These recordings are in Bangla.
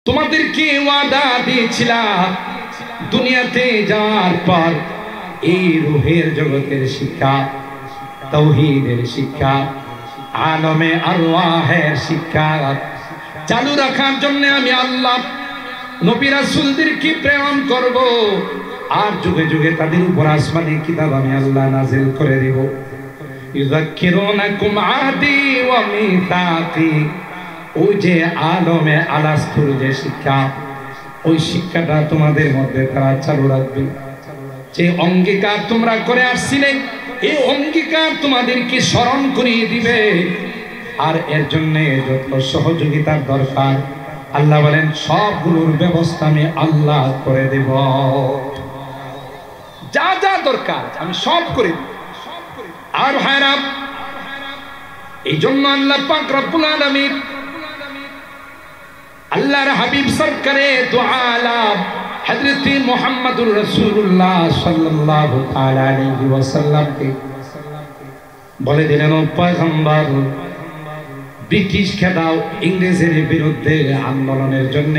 তোমাদেরকে ওয়াদা দিয়েছিলাম দুনিয়াতে যাওয়ার পর এই রূহের জগতের শিক্ষা, তাওহীদের শিক্ষা, আলমে আরওয়াহের শিক্ষা চালু রাখার জন্য আমি আল্লাহ নবী রাসূলদেরকে প্রেরণ করব, আর যুগে যুগে তাদের উপর আসমানি কিতাব আমি আল্লাহ নাযিল করে দেব। ইউযাক্কিরুনাকুম আহদি ওয়া মিসাকি, ওই যে আলমে আলাস্তুর যে শিক্ষা, ওই শিক্ষাটা তোমাদের মধ্যে তারা চালু রাখবে। যে অঙ্গীকার তোমরা করে আসছিলে, এই অঙ্গীকার তোমাদেরকে স্মরণ করিয়ে দিবে। আর এর জন্য যত সহযোগিতার দরকার আল্লাহ বলেন সবগুলোর ব্যবস্থা আমি আল্লাহ করে দেব। যা যা দরকার আমি সব করে দেব। আর ভাইরা, এই জন্য আল্লাহ পাক রব্বুল আলামিন আল্লাহর হাবিব সরকারে দু আলাম হযরত মুহাম্মদুর রাসূলুল্লাহ সাল্লাল্লাহু তাআলা আলাইহি ওয়াসাল্লামকে বলে দিলেন, ও পয়গম্বর, ব্রিটিশ খেদাও ইংরেজের বিরুদ্ধে আন্দোলনের জন্য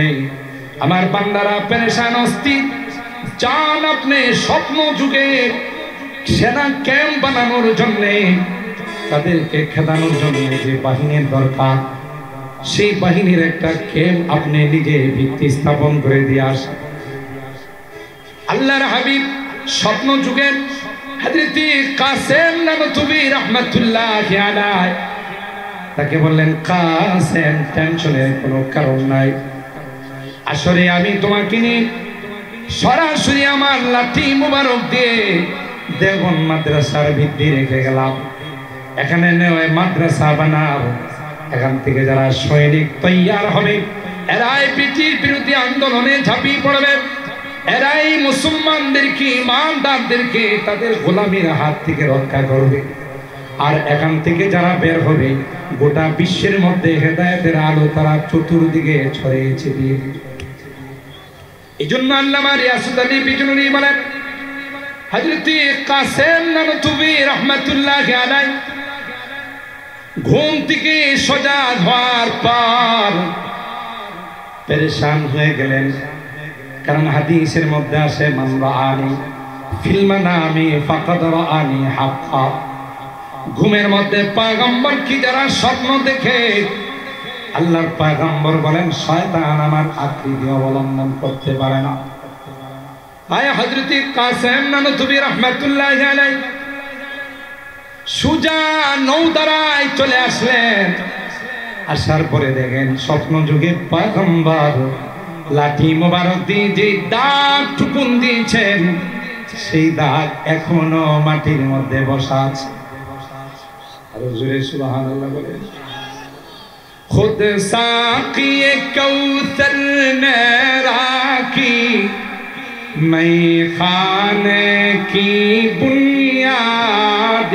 আমার বান্দারা পেরেশান অস্থির, চান আপনি স্বপ্ন যুগে সেনা ক্যাম্প বানানোর জন্য, তাদেরকে খেদানোর জন্য যে বাহিনীর দরকার, সেই বাহিনীর একটা ক্যাম্প আপনি নিজে ভিত্তি স্থাপন করে দিয়ে আসেন। আল্লাহর হাবিব স্বপ্ন যুগের হযরত কাসেম নানতুবি রাহমাতুল্লাহি আলাইহি তাকে বললেন, কাসেম, টেনশনের কোনো কারণ নাই, আসলে আমি তোমাকে নিয়ে সরাসরি আমার লাঠি মুবারক দিয়ে দেওবন্দ মাদ্রাসার ভিত্তি রেখে গেলাম। এখানে নেওয়া মাদ্রাসা বানাও, এখান থেকে যারা সৈনিক তৈয়ার হবে এরাই ব্রিটিশ বিরোধী আন্দোলনে ঝাঁপিয়ে পড়বে, এরাই মুসলমানদেরকে, ইমানদারদেরকে তাদের গোলামির হাত থেকে রক্ষা করবে। আর এখান থেকে যারা বের হবে গোটা বিশ্বের মধ্যে হেদায়েতের আলো তারা চতুর্দিকে ছড়িয়ে ছিটিয়ে দিবে। এই জন্য আল্লামা রিয়াসুত আলী বিজনুরী বলেন, হযরত কাসেম নানতুবি রাহমাতুল্লাহি আলাইহি ঘুম থেকে সজাগ হওয়ার পর পেরেশান হয়ে গেলেন। কারণ হাদিসের মধ্যে আসে, মান রাআনি ফিল মানামি ফাকাদ রাআনি হাক্কা, ঘুমের মধ্যে পয়গম্বর কি যারা স্বপ্ন দেখে, আল্লাহর পয়গম্বর বলেন শয়তান আমার আকৃতি অবলম্বন করতে পারে না। আয় হযরত কাসেম নানতুবি রাহমাতুল্লাহি আলাইহি সুজা নৌদারায় চলে আসলেন। আসার পরে দেখেন স্বপ্ন যুগে পয়গম্বর লাঠি মোবারক দিয়ে যে দাগ টুকুন দিয়েছেন, সেই দাগ এখনো মাটির মধ্যে বসা আছে। আর জোরে সুবহানাল্লাহ বলে, খুদ সাকিয়ে কৌসর নে রাখি मैं खाने की बुनियाद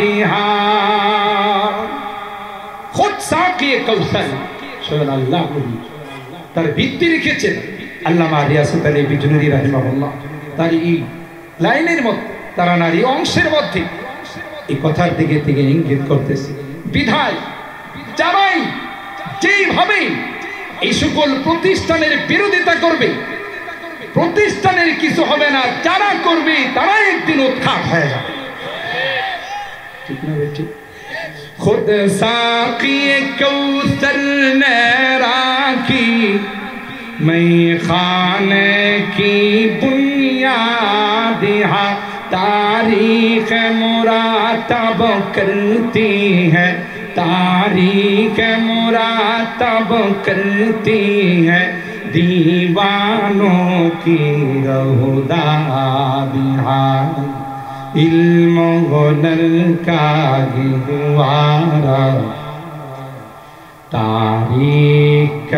खुद साकिए कौसर स्वयं अल्लाह তার ভিত্তি রেখেছেন আল্লামা রিয়াসুত আলী বিজনুরী রাহিমাহুল্লাহ। তার এই লাইনের মধ্যে, তারা নারী অংশের মধ্যে এই কথার দিকে থেকে ইঙ্গিত করতেছে। বিধায় যারাই যেইভাবে এই সকল প্রতিষ্ঠানের বিরোধিতা করবে, প্রতিষ্ঠানের কিছু হবে না, যারা করবে তারা একদিন উৎখাত হয়ে যাবে। ঠিক না বেটি? খুদ সাকিয়ে কৌসর নে রাখি मैं खाने की बुनियाद तारीख मुरातब करती है, तारीख मुरातब करती है दीवानों की रहुदादिहार इल्म हुनर का गहवारा तारीख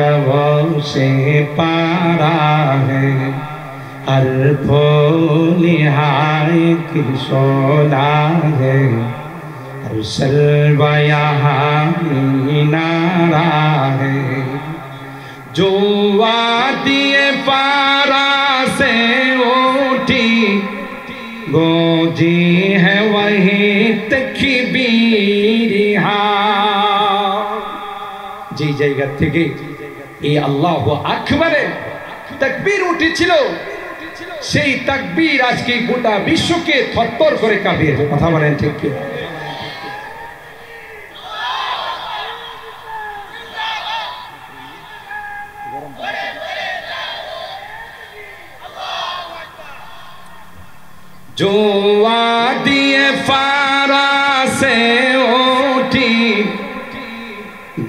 से पारा है हर निहाय की शोला है हर शल्वा यहाँ मीनारा है जो वादिए पारा से उठी गोजी है वही तकबीर। যে জায়গা থেকে এই আল্লাহু আকবারে তাকবীর উঠেছিল, সেই তাকবীর আজকে গোটা বিশ্বকে থরথর করে কাঁপিয়েছে। কথা বলেন ঠিক কি? जो वादिए फारा से उठी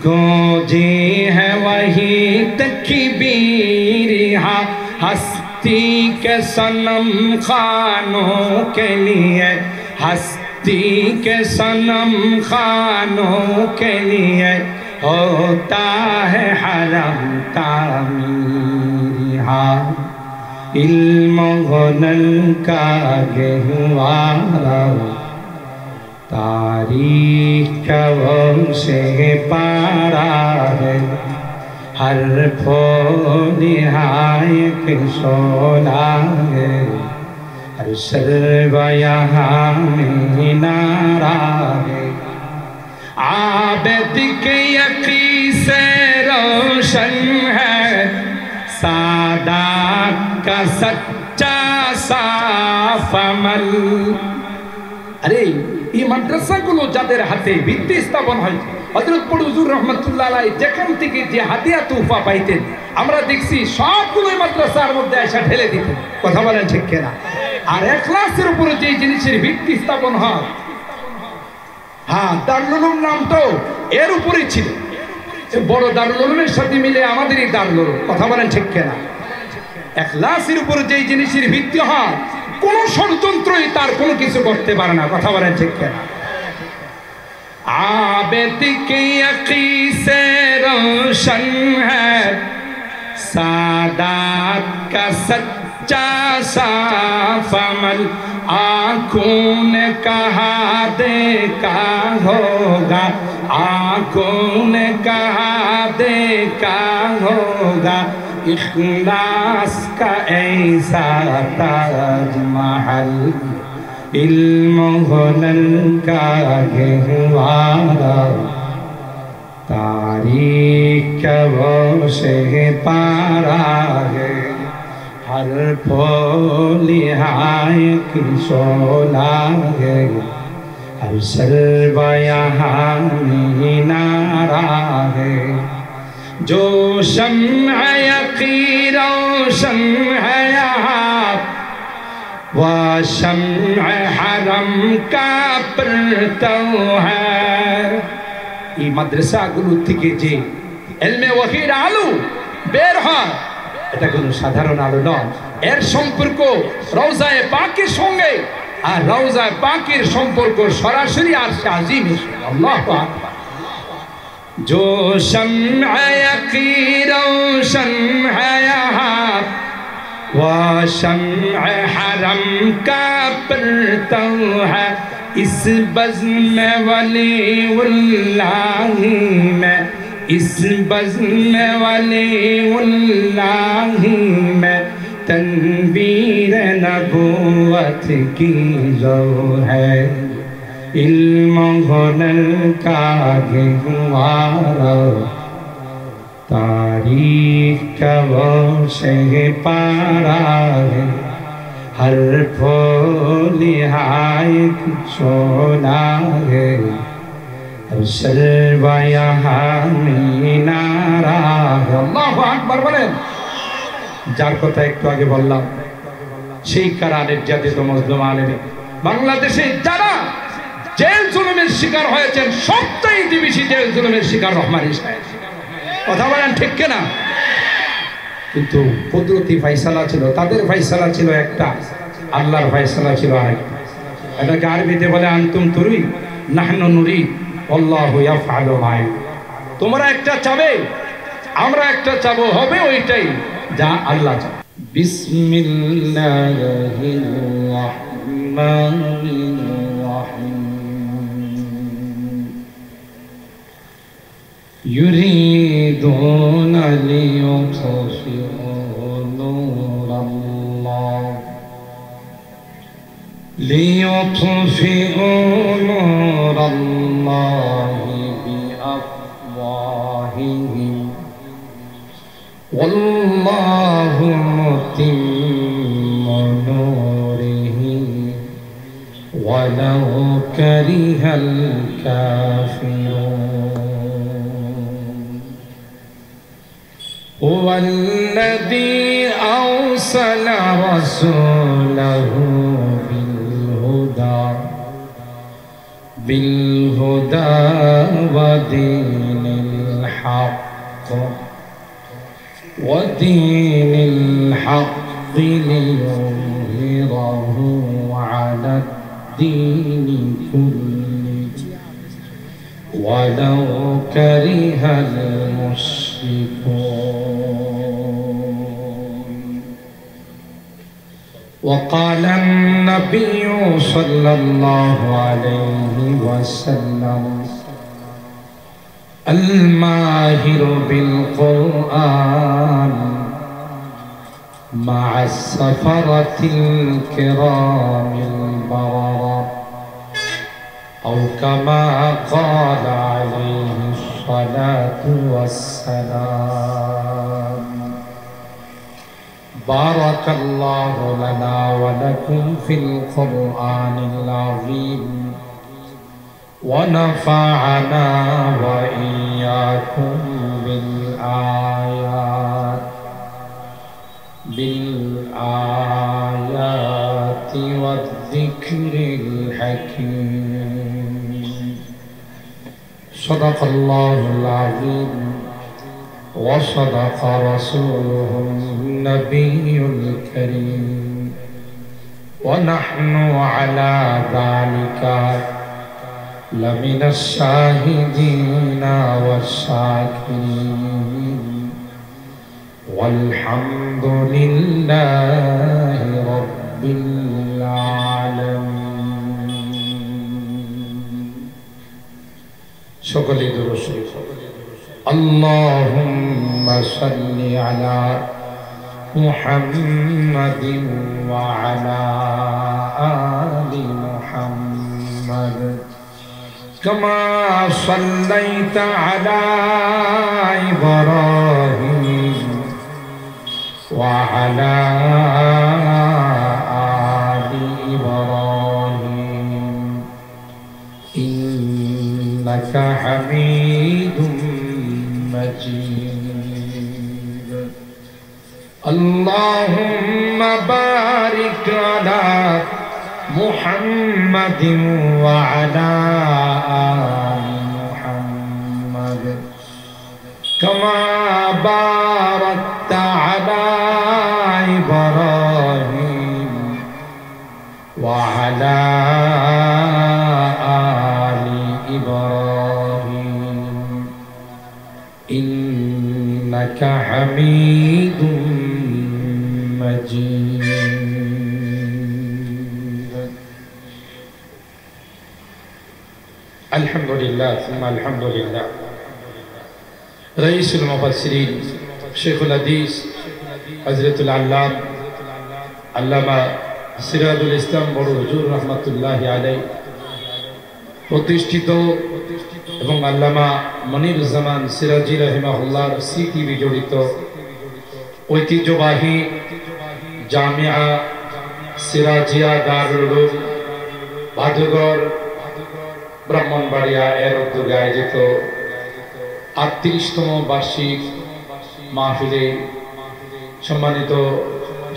गूंजी है वही तकबीर, हस्ती के सनम खानों के लिए, हस्ती के सनम खानों के लिए होता है हरम तामीर। इल्म हुनर का गहवारा तारीख का से पारा है, हर फूल हायक शोला है, हर सर्व यहाँ में नारा है। आबिद के यकी से रोशन है सादात का सच्चा साफ अमल। अरे এই মাদ্রাসাগুলো যাদের হাতে ভিত্তি স্থাপন হয়, হযরত হুজুর রহমাতুল্লাহ আলাইহি যেখান থেকে যে হাদিয়া তোহফা পাইতেন আমরা দেখছি সবগুলোই মাদ্রাসার মধ্যে এসে ঢেলে দিতেন। কথা বলেন ঠিক কিনা? আর ইখলাসের উপরে যে জিনিসের ভিত্তি স্থাপন হয়, হ্যাঁ দারুল উলুম নামটাও এর উপরেই ছিল। বড় দারুল উলুমের সাথে মিলে আমাদেরই দারুল উলুম। কথা বলেন ঠিক কিনা? ইখলাসের উপরে যে জিনিসের ভিত্তি হয় কোন ষড়যন্ত্রই তার কোনো কিছু করতে পারে না। কথা বলেন ঠিক কিনা? आबिद के यकी से रोशन है सादात का सच्चा साफ अमल। आँखों ने कहा देखा होगा, आँखों ने कहा देखा होगा, इखलास का ऐसा ताजमहल। इल्म हुनर का गहवारा तारीख का से पारा है, हर फूल हायक शोला है, हर सर्व यहाँ में नारा है। जो शम्अ यक़ी रोशन है यहाँ, वह शम्अ हरम का परतव है। এই মাদ্রাসাগুলো থেকে যে ইলমে ওয়াহির আলো বের হয় এটা কোনো সাধারণ আলো নয়। এর সম্পর্ক রওজায়ে পাকের সঙ্গে, আর রওজায়ে পাকের সম্পর্ক সরাসরি আরশে আজিমের সঙ্গে। আল্লাহু আকবার। जो शम्अ यक़ी रोशन है यहाँ, वह शम्अ हरम का परतव है। इस बज़्म वलीउल्लाह में, इस बज़्म वलीउल्लाह में तनवीर नबूवत की जो है। इल्म हुनर का गहवारा तारीख का से पारा है, हर फूल हायक शोला है, हर सर्व यहाँ में नारा है। আল্লাহু আকবার বলেন। যার কথা একটু আগে বললাম সেই কারা নির্যাতিত মুসলিম আলেম বাংলাদেশে যারা জেল জুলুমের শিকার হয়েছেন, সবচাইতে বেশি জেল জুলুমের শিকার রহমানী সাহেব। কথা বলেন ঠিক কিনা? কিন্তু কুদরতি ফয়সালা ছিল, তাদের ফয়সালা ছিল একটা, আল্লাহর ফয়সালা ছিল আরেকটা। এটাকে আরবিতে বলে আনতুম তুরি নাহনু নুরি আল্লাহু ইয়াফআলু মা ইউরিদ। তোমরা একটা চাবে, আমরা একটা চাবো, হবে ওইটাই যা আল্লাহ চায়। বিসমিল্লাহির রাহমানির রাহিম। يريدون ليطفئوا نور الله، ليطفئوا نور الله بأفواههم والله متم نوره ولو كره الكافرون هو الذي أرسل رسوله بالهدى ودين الحق ليظهره على الدين كله ولو كره المشركون وقال النبي صلى الله عليه وسلم الماهر بالقرآن مع السفرة الكرام البررة أو كما قال عليه الصلاة والسلام بارك الله لنا ولكم في القرآن العظيم ونفعنا وإياكم بالآيات والذكر الحكيم صدق الله العظيم وصدق رسوله النبي الكريم ونحن على ذلك لمن الشاهدين والشاكرين والحمد لله رب العالمين شكرا لدرسك اللهم صل على محمد وعلى آل محمد كما صليت على إبراهيم وعلى آل إبراهيم إنك حميد مجيد اللهم بارك على محمد وعلى آل محمد كما باركت على إبراهيم وعلى آل إبراهيم إنك حميد مجيد الحمد لله ثم الحمد لله رئيس المفسرين شيخ الحديث حضرت العلام আল্লামা সিরাজুল ইসলাম বড় হুজুর রহমাতুল্লাহি আলাইহি প্রতিষ্ঠিত এবং আল্লামা মনিরুজ্জামান সিরাজি রাহিমাহুল্লাহর স্মৃতি বিজড়িত ঐতিহ্যবাহী জামিয়া সিরাজিয়া দারুল উলুম ভাদুঘর ব্রাহ্মণবাড়িয়া এর উদ্যোগে আয়োজিত ৩৮তম বার্ষিক মাহফিলে সম্মানিত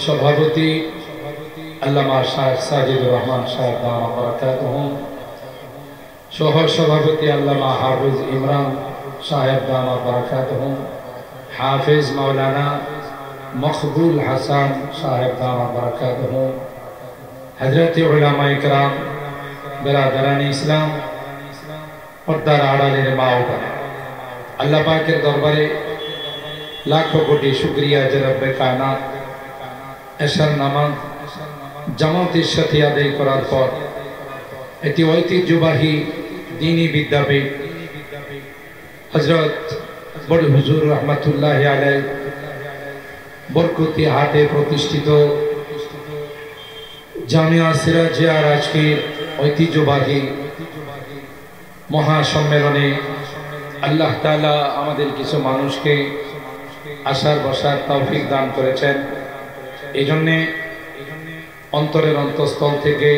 সভাপতি আল্লামা শাহ সাজিদুর রহমান সাহেব দামা বারাকাতুহু সহ সভাপতি আল্লামা হাফিজ ইমরান সাহেব দামা বারাকাতুহু হাফিজ মাওলানা মকবুল হাসান সাহেব দামা বারাকাতুহু হযরত উলামা ইকরাম বিরাদরানি ইসলাম পর্দার আড়ালের মা ও বোনেরা আল্লাহ পাকের দরবারে লাখো কোটি শুকরিয়া যে রব্বে কায়নাত এশার নামাজ জামাতের সাথে আদায় করার পর এটি ঐতিহ্যবাহী দ্বীনি বিদ্যাপীঠ হযরত বড় হুজুর রহমাতুল্লাহি আলাইহি বরকতি হাতে প্রতিষ্ঠিত জামিয়া সিরাজিয়ার আজকের ঐতিহ্যবাহী মহাসম্মেলনে আল্লাহ তাআলা আমাদের কিছু মানুষকে আসার বসার তৌফিক দান করেছেন। এই জন্যে অন্তরের অন্তঃস্থল থেকে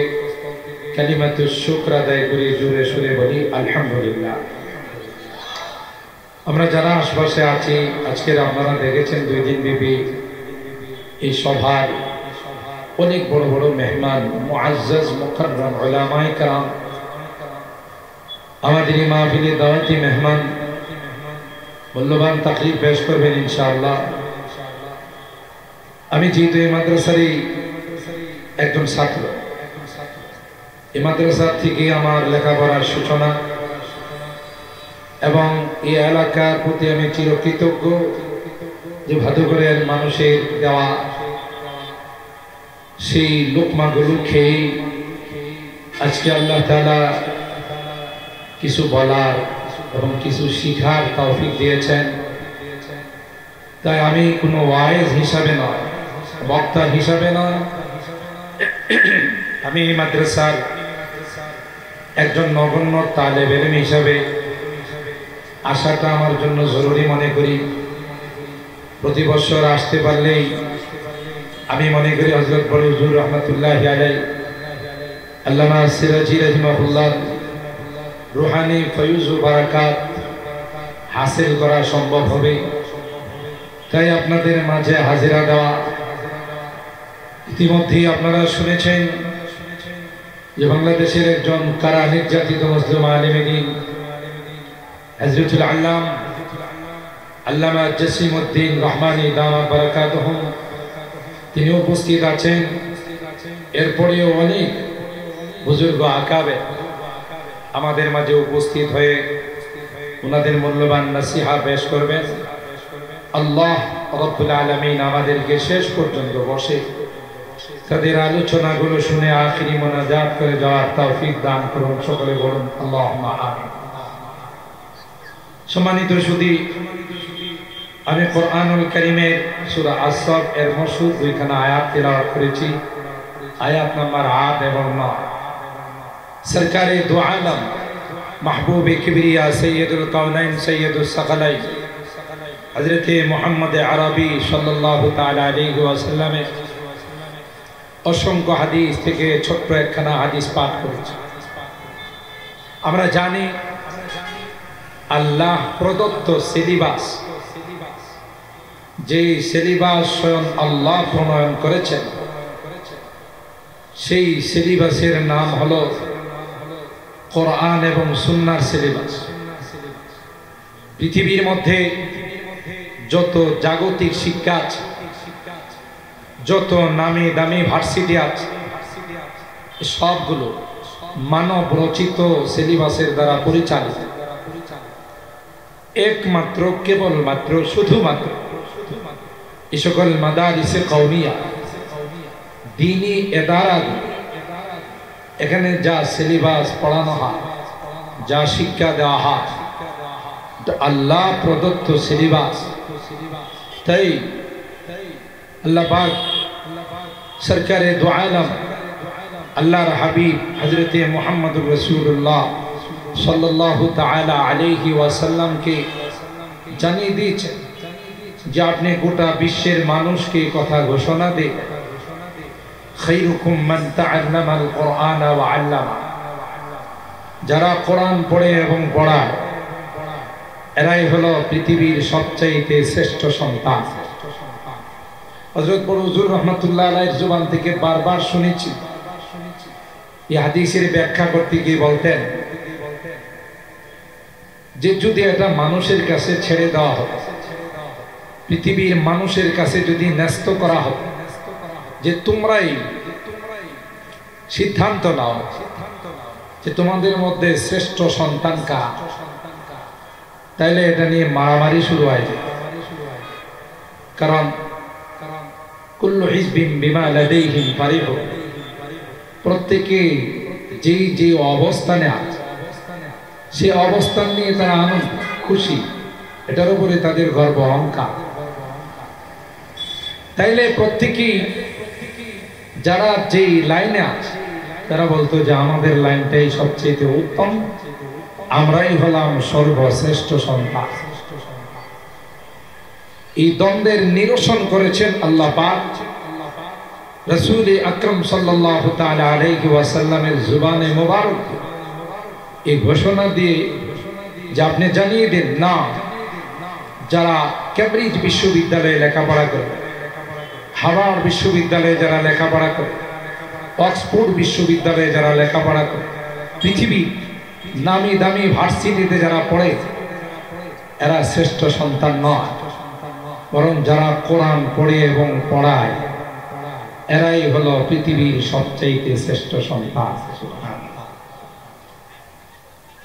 কালিমাতুশ শুকর আদায় করি, জোরে সুরে বলি আলহামদুলিল্লাহ। আমরা যারা আশপাশে আছি, আজকের আপনারা দেখেছেন 2 দিন ব্যাপী এই সভার অনেক বড় বড় মেহমান, মুআজ্জাজ মুকাররম উলামায়ে কেরাম, আমাদের এই মাহফিলে দাওয়াতি মেহমান মূল্যবান তাকরির পেশ করবেন ইনশাআল্লাহ। আমি যেহেতু এই মাদ্রাসারই একজন ছাত্র, এই মাদ্রাসা থেকে আমার লেখাপড়ার সূচনা এবং এই এলাকার প্রতি আমি চিরকৃতজ্ঞ যে ভাদুঘরের মানুষের দেওয়া সেই লোকমাগুলো খেয়ে আজকে আল্লাহ তাআলা কিছু বলার এবং কিছু শিখার তৌফিক দিয়েছেন। তাই আমি কোনো ওয়াইজ হিসাবে নয়, বক্তা হিসাবে নয়, আমি এই মাদ্রাসার একজন নগণ্য তালেবে ইলম হিসাবে আসাটা আমার জন্য জরুরি মনে করি। প্রতি বছর আসতে পারলেই আমি মনে করি হযরত বড় হুজুর রহমাতুল্লাহি আলাইহি আল্লামা সিরাজি রাহিমাহুল্লাহ রুহানি ফয়ুজ ও বারাকাত হাসিল করা সম্ভব হবে। তাই আপনাদের মাঝে হাজিরা দেওয়া। ইতিমধ্যেই আপনারা শুনেছেন যে বাংলাদেশের একজন কারা নির্যাতিত মুসলিম আলেম দ্বীন হযরতুল আল্লামা জসিমউদ্দিন রহমানী দামাত বারাকাতুহুম তিনি উপস্থিত আছেন। এরপরেও অনেক বুজুর্গ আকাবে আমাদের মাঝে উপস্থিত হয়ে ওনাদের মূল্যবান নসিহা পেশ করবেন। আল্লাহ রাব্বুল আলামিন আমাদেরকে শেষ পর্যন্ত বসে তাদের আলোচনাগুলো শুনে আখিরি মোনাজাত করে যাওয়ার তৌফিক দান করুন। সকলে বলুন আল্লাহুম্মা আমিন। সম্মানিত সুধী, আমি কোরআনুল কারীমের সূরা আস-সাফ এর মশহুর 2খানা আয়াত তেলাওয়াত করেছি, আয়াত নাম্বার 8 এবং 9। সরকারে দু আলম মাহবুবে কিবরিয়া সৈয়দুল কাউনাইন সৈয়দুস সাকালাইন হযরত মুহাম্মদ আরবি সাল্লাল্লাহু তাআলা আলাইহি ওয়াসাল্লামের অসংখ্য হাদিস থেকে ছোট্ট একখানা হাদিস পাঠ করেছি। আমরা জানি আল্লাহ প্রদত্ত সিলেবাস, যে সিলেবাস স্বয়ং আল্লাহ প্রণয়ন করেছেন, সেই সিলেবাসের নাম হলো কোরআন এবং সুন্নাহর সিলেবাস। পৃথিবীর মধ্যে যত জাগতিক শিক্ষা আছে, যত নামি দামি ভার্সিটি আছে, সবগুলো মানব রচিত সিলেবাসের দ্বারা পরিচালিত। একমাত্র কেবলমাত্র শুধুমাত্র এই সকল মাদারিসে কওমিয়া দ্বীনি ইদারা, এখানে যা সিলেবাস পড়ানো হয়, যা শিক্ষা দেওয়া হয়, আল্লাহ প্রদত্ত সিলেবাস। তাই আল্লাহ পাক সরকারে দু আলম আল্লাহর হাবিব হযরতে মুহাম্মদুর রাসূলুল্লাহ সাল্লাল্লাহু তাআলা আলাইহি ওয়াসাল্লামকে জানিয়ে দিয়েছেন যে আপনি গোটা বিশ্বের মানুষকে কথা ঘোষণা দেন, খায়রুকুম মান তাআল্লামাল কুরআন ওয়া আল্লামা, যারা কোরআন পড়ে এবং পড়ায় এরাই হলো পৃথিবীর সবচাইতে শ্রেষ্ঠ সন্তান। হযরত বড় হুজুর রহমাতুল্লাহ আলাইহির জবান থেকে বারবার শুনেছি, এই হাদিসের ব্যাখ্যা করতে গিয়ে বলতেন যে যদি এটা মানুষের কাছে ছেড়ে দেওয়া হতো, পৃথিবীর মানুষের কাছে যদি ন্যস্ত করা হতো যে তোমরাই সিদ্ধান্ত নাও যে তোমাদের মধ্যে শ্রেষ্ঠ সন্তান কার, তাইলে এটা নিয়ে মারামারি শুরু হয়ে যায়। কারণ কুল্লু হিজবিন বিমা লাদাইহিম ফারিহুন, প্রত্যেকে যেই যে অবস্থানে আছে সে অবস্থান নিয়ে তারা আনন্দ খুশি, এটার উপরে তাদের গর্ব অহংকার। তাইলে প্রত্যেকেই যারা যেই লাইনে আছে তারা বলতো যে আমাদের লাইনটাই সবচেয়ে উত্তম, আমরাই হলাম সর্বশ্রেষ্ঠ সন্তান। এই দ্বন্দ্বের নিরসন করেছেন আল্লাহ পাক রাসূল আকরাম সাল্লাল্লাহু তাআলা আলাইহি ওয়াসাল্লামের জুবানে মোবারক এই ঘোষণা দিয়ে যে আপনি জানিয়ে দেন না, যারা কেমব্রিজ বিশ্ববিদ্যালয়ে লেখাপড়া করে, হার্ভার্ড বিশ্ববিদ্যালয়ে যারা লেখাপড়া করে, অক্সফোর্ড বিশ্ববিদ্যালয়ে যারা লেখাপড়া করে, পৃথিবীর নামি দামি ভার্সিটিতে যারা পড়ে, এরা শ্রেষ্ঠ সন্তান নয়, বরং যারা কোরআন পড়ে এবং পড়ায় এরাই হলো পৃথিবীর সবচেয়ে শ্রেষ্ঠ সন্তান।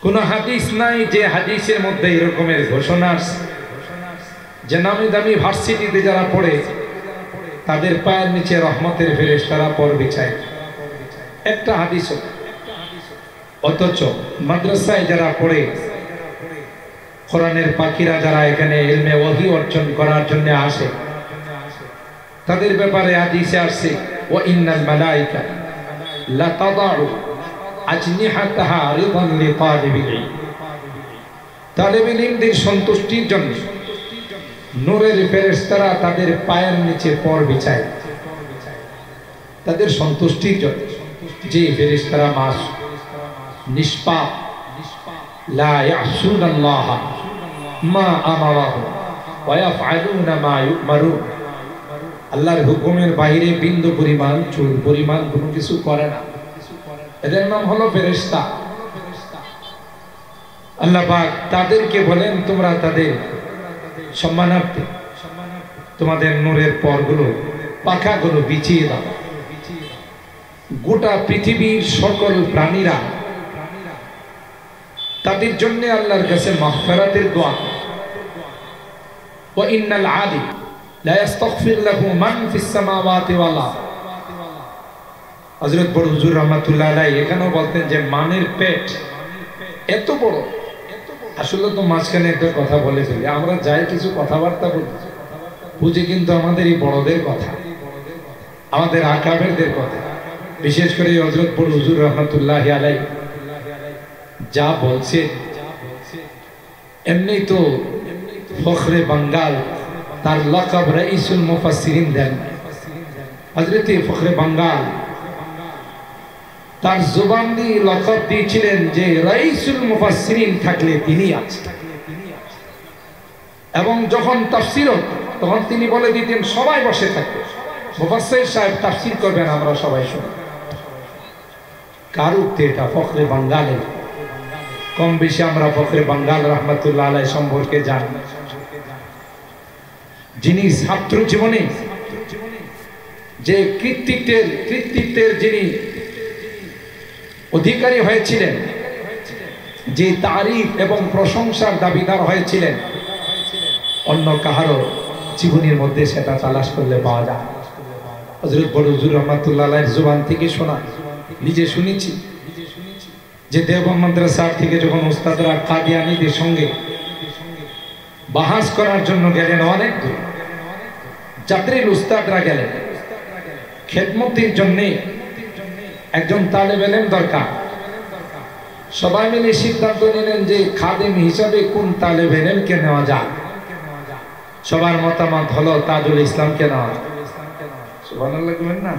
কোন হাদিস নাই যে হাদিসের মধ্যে এরকমের ঘোষণা যে নামি দামি ভার্সিটিতে যারা পড়ে তাদের পায়ের নিচে রহমতের ফেরেশতারা পর বিছায়, একটা হাদিস। অথচ মাদ্রাসায় যারা পড়ে, কোরআনের পাখিরা যারা এখানে ইলমে ওহী অর্জন করার জন্য আসে, তাদের ব্যাপারে হাদিসে আসছে ওয়া ইন্নাল মালায়েকা লা তাদাউ আজনিহাতাহা রিদান লিতালিবিল ইলম। তালিবুল ইলমদের সন্তুষ্টির জন্য নূরের ফেরেশতারা তাদের পায়ের নিচে পর বিছায়, তাদের সন্তুষ্টির জন্য। যে ফেরেশতারা মাস নিষ্পাপ, লা ইয়াসুনাল্লাহ মা আমারাহু ওয়া ইয়াফআলুনা মা ইউমারুন, আল্লাহর হুকুমের বাইরে বিন্দু পরিমাণ চুল পরিমাণ কোনো কিছু করে না, এদের নাম হলো ফেরেশতা। আল্লাহ পাক তাদেরকে বলেন তোমরা তাদের সম্মানার্থে তোমাদের নূরের পরগুলো, পাখাগুলো বিছিয়ে দাও। গোটা পৃথিবীর সকল প্রাণীরা তাদের জন্য আল্লাহর কাছে মাগফিরাতের দোয়া। ওয়া ইন্নাল আলী লা ইস্তাগফির লাহু মান ফিস সামাওয়াতি ওয়াল আরদ। হযরত বড় হুজুর রাহমাতুল্লাহ আলাইহি এখানেও বলতেন যে মানের পেট এত বড়। আসলে তো মাঝখানে একটা কথা বলে ফেলি, আমরা যাই কিছু কথাবার্তা বলি বুঝি কিন্তু আমাদের এই বড়দের কথা, আমাদের আকাবেরদের কথা। বিশেষ করে হযরত বড় হুজুর রাহমাতুল্লাহ আলাইহি যা বলছে, এমনি তো ফখরে বাঙ্গাল তার লকব রাইসুল মুফাসসিরিন দেন। হযরত ফখরে বাঙ্গাল তার জবান দিয়ে লকব দিয়েছিলেন যে রাইসুল মুফাসসিরিন থাকলে তিনি আছেন। এবং যখন তাফসীর হতো তখন তিনি বলে দিতেন সবাই বসে থাকবে, মুফাসসির সাহেব তাফসীর করবেন, আমরা সবাই শুনব। কার উক্তি এটা? ফখরে বাঙ্গালের। কম বেশি আমরা ফখরে বাঙ্গাল রহমাতুল্লাহ আলাইহি সম্পর্কে জানি, যিনি ছাত্র জীবনে যে কৃতিত্বের যিনি অধিকারী হয়েছিলেন, যে তারিফ এবং প্রশংসার দাবিদার হয়েছিলেন, অন্য কাহারও জীবনের মধ্যে সেটা তালাশ করলে পাওয়া যায়। হযরত বড় হুজুর রাহমাতুল্লাহ আলাইহির জবান থেকে শোনা, নিজে শুনেছি যে দেওবন্দ মাদ্রাসা থেকে যখন উস্তাদরা কাদিয়ানীদের সঙ্গে বাহাস করার জন্য গেলেন, অনেক দূর যাত্রীর উস্তাদরা গেলেন, খেদমতের জন্য একজন তালেব ইলম দরকার। সবাই মিলে সিদ্ধান্ত নিলেন যে খাদেম হিসাবে কোন তালেব ইলমকে নেওয়া যায়। সবার মতামত হলো তাজুল ইসলামকে নেওয়া যায়। সুবহানাল্লাহ বলেন না?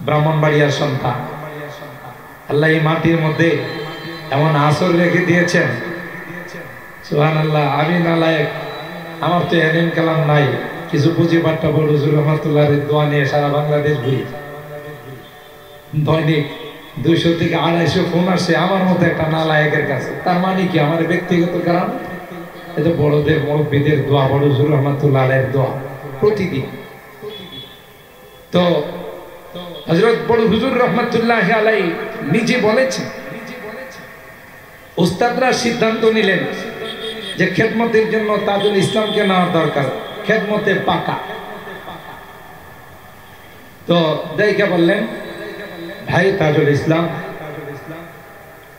ব্রাহ্মণবাড়িয়ার সন্তান, আল্লাহ এই মাটির মধ্যে এমন আসর রেখে দিয়েছেন, সুবহানাল্লাহ। আমি নালায়েক, আমার তো এলেম কালাম নাই, কিছু পুঁজি পাট্টা বড় হুজুর রহমাতুল্লাহর দোয়া নিয়ে সারা বাংলাদেশ ঘুরি। দৈনিক 200 থেকে 250 ফোন আসে আমার মতো একটা নালায়েকের কাছে। তার মানে কি? আমার ব্যক্তিগত কারণ, এটা বড়দের মুরব্বীদের দোয়া, বড় হুজুর রহমাতুল্লাহ আলাইহির দোয়া প্রতিদিন। তো হযরত বড় হুজুর রহমাতুল্লাহ আলাইহি নিজে বলেছেন, উস্তাদরা সিদ্ধান্ত নিলেন যে খেদমতের জন্য তাজুল ইসলামকে নেওয়া দরকার, খেদমতে পাকা। তো দেখে বললেন, ভাই ताजुल इस्लाम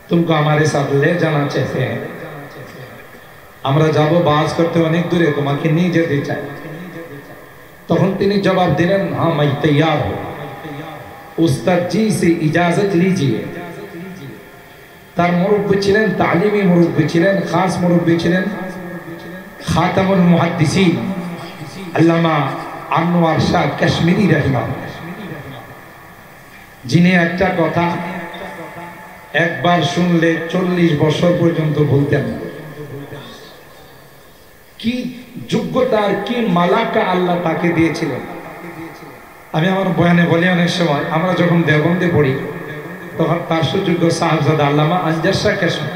तुमको हमारे साथ ले जाना चाहते हैं, আমরা যাব বাস করতে অনেক দূরে, তোমাকে নিয়ে যেতে চাই। তখন তিনি জবাব দিলেন, हाँ मैं तैयार हूं, उस्ताद जी से इजाजत लीजिए। তার মুরব্বি ছিলেন, তালিমি মুরব্বি ছিলেন, খাস মুরব্বি ছিলেন খাতামুল মুহাদ্দিসিন আল্লামা আনোয়ার শাহ কাশ্মীরি রাহিমাহুল্লাহ, যিনি একটা কথা একবার শুনলে 40 বছর পর্যন্ত ভুলতেন না। কি যোগ্যতার কি মালাকা আল্লাহ তাকে দিয়েছিলেন। আমি আমার বয়ানে বলি অনেক সময়, আমরা যখন দেওবন্দে পড়ি তখন তার সুযোগ্য সাহেবজাদা আল্লামা আনজার শাহ কাশ্মীর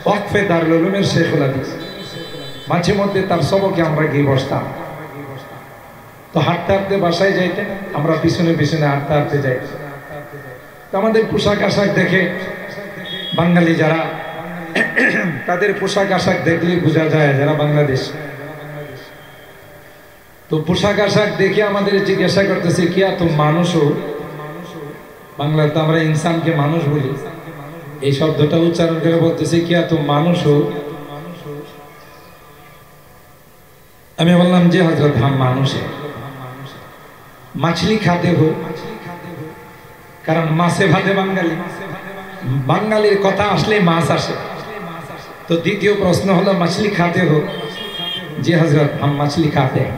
ওয়াকফে দারুল উলুমের শেখুল হাদিস, মাঝে মধ্যে তার সবকে আমরা গিয়ে বসতাম। তো হাঁটতে হাঁটতে বাসায় যাইতেন, আমরা পিছনে পিছনে হাঁটতে হাঁটতে যাই। তো আমাদের পোশাক আশাক দেখে বাঙালি যারা, তাদের পোশাক আশাক দেখলেই বোঝা যায় যারা বাংলাদেশ। তো পোশাক আশাক দেখে আমাদের জিজ্ঞাসা করতেছে, কিয়া তো মানুষও, বাংলাতে আমরা ইনসানকে মানুষ বলি, এই শব্দটা উচ্চারণ করে বলতেছে কিয়া তো মানুষও। আমি বললাম যে হযরত হাম মানুষ है, मछली खाते हो, কারণ মাছে ভাতে বাঙালি, বাঙালির কথা আসলে মাছ আসে। তো দ্বিতীয় প্রশ্ন হলো मछली खाते हो, जी हजरत हम मछली खाते हैं,